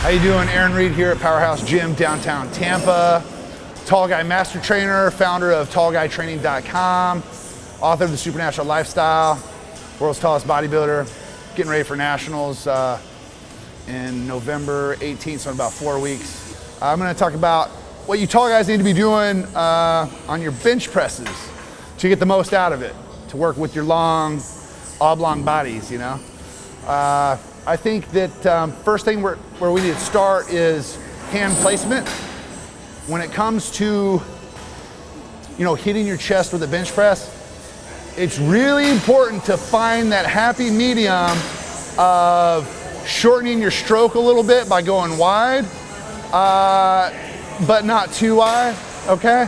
How you doing? Aaron Reed here at Powerhouse Gym, downtown Tampa. Tall Guy Master Trainer, founder of tallguytraining.com, author of The Supernatural Lifestyle, world's tallest bodybuilder, getting ready for nationals in November 18th, so in about 4 weeks. I'm gonna talk about what you tall guys need to be doing on your bench presses to get the most out of it, to work with your long, oblong bodies, you know? I think that first thing where we need to start is hand placement. When it comes to, hitting your chest with a bench press, it's really important to find that happy medium of shortening your stroke a little bit by going wide, but not too wide, okay?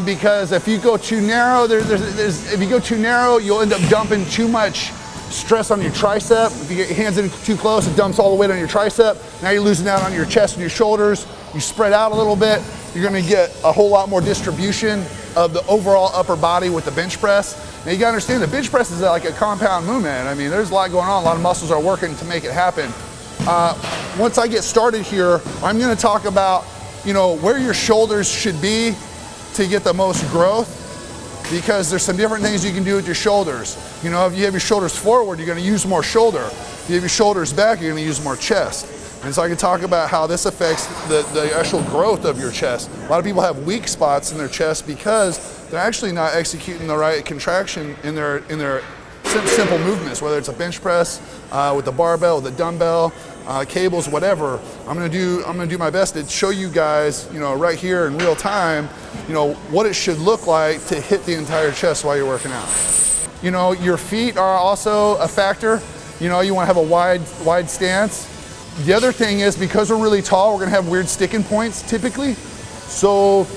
Because if you go too narrow, if you go too narrow, you'll end up dumping too much stress on your tricep. If you get your hands in too close, it dumps all the weight on your tricep. Now you're losing out on your chest and your shoulders. You spread out a little bit, you're gonna get a whole lot more distribution of the overall upper body with the bench press. Now you gotta understand the bench press is like a compound movement. I mean, there's a lot going on, a lot of muscles are working to make it happen. Once I get started here, I'm gonna talk about, where your shoulders should be to get the most growth, because there's some different things you can do with your shoulders. If you have your shoulders forward, you're gonna use more shoulder. If you have your shoulders back, you're gonna use more chest. And so I can talk about how this affects the actual growth of your chest. A lot of people have weak spots in their chest because they're actually not executing the right contraction in their simple movements, whether it's a bench press, with a barbell, with a dumbbell, cables, whatever. I'm gonna do my best to show you guys, right here in real time, what it should look like to hit the entire chest while you're working out. Your feet are also a factor. You wanna have a wide stance. The other thing is, because we're really tall, we're gonna have weird sticking points typically. So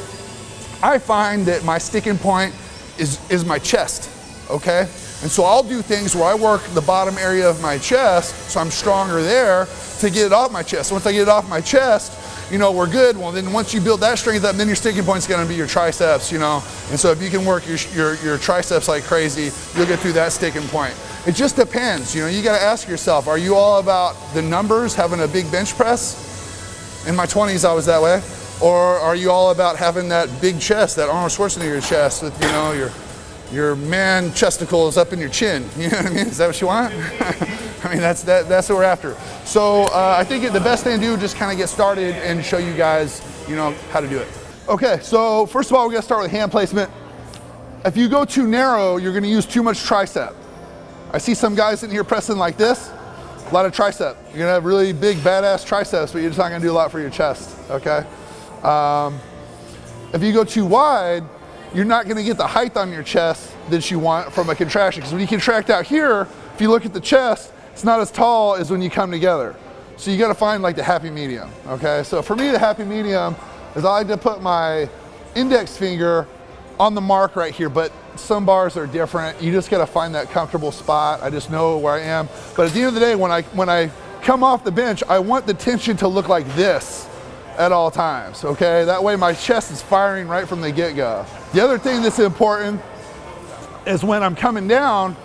I find that my sticking point is my chest, okay? And so I'll do things where I work the bottom area of my chest, so I'm stronger there to get it off my chest. Once I get it off my chest, we're good. Well, then once you build that strength up, then your sticking point's gonna be your triceps, And so if you can work your triceps like crazy, you'll get through that sticking point. It just depends, you gotta ask yourself, are you all about the numbers, having a big bench press? In my 20s, I was that way. Or are you all about having that big chest, that Arnold Schwarzenegger chest with, your man chesticles up in your chin? You know what I mean? Is that what you want? I mean, that's what we're after. So I think the best thing to do is just kind of get started and show you guys, how to do it. Okay, so first of all, we're gonna start with hand placement. If you go too narrow, you're gonna use too much tricep. I see some guys in here pressing like this, a lot of tricep. You're gonna have really big, badass triceps, but you're just not gonna do a lot for your chest, okay? If you go too wide, you're not gonna get the height on your chest that you want from a contraction, because when you contract out here, if you look at the chest, it's not as tall as when you come together. So you gotta find like the happy medium, okay? So for me, the happy medium is I like to put my index finger on the mark right here, but some bars are different. You just gotta find that comfortable spot. I just know where I am. But at the end of the day, when I come off the bench, I want the tension to look like this at all times, okay? That way my chest is firing right from the get-go. The other thing that's important is when I'm coming down,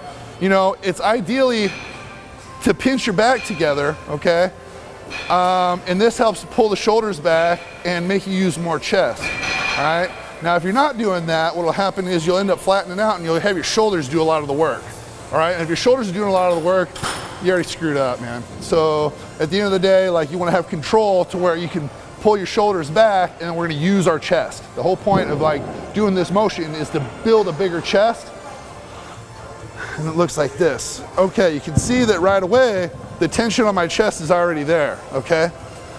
it's ideally to pinch your back together, okay? And this helps pull the shoulders back and make you use more chest, all right? Now, if you're not doing that, what'll happen is you'll end up flattening out and you'll have your shoulders do a lot of the work, all right? And if your shoulders are doing a lot of the work, you already screwed up, man. So at the end of the day, you wanna have control to where you can pull your shoulders back, and then we're gonna use our chest. The whole point of doing this motion is to build a bigger chest, and it looks like this. Okay, you can see that right away, the tension on my chest is already there, okay?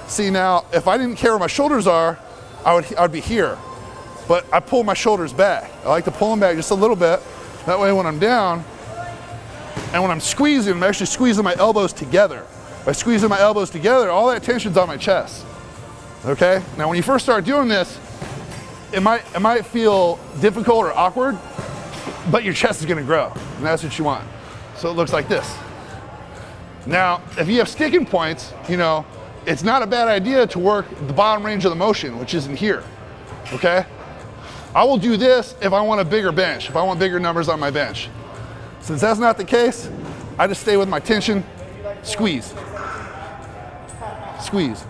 See now, if I didn't care where my shoulders are, I'd be here. But I pull my shoulders back. I like to pull them back just a little bit. That way when I'm down, and when I'm squeezing, I'm actually squeezing my elbows together. By squeezing my elbows together, all that tension's on my chest. Okay? Now when you first start doing this, it might feel difficult or awkward, but your chest is gonna grow, and that's what you want. So it looks like this. Now, if you have sticking points, it's not a bad idea to work the bottom range of the motion, which is in here, okay? I will do this if I want a bigger bench, if I want bigger numbers on my bench. Since that's not the case, I just stay with my tension, squeeze. Squeeze.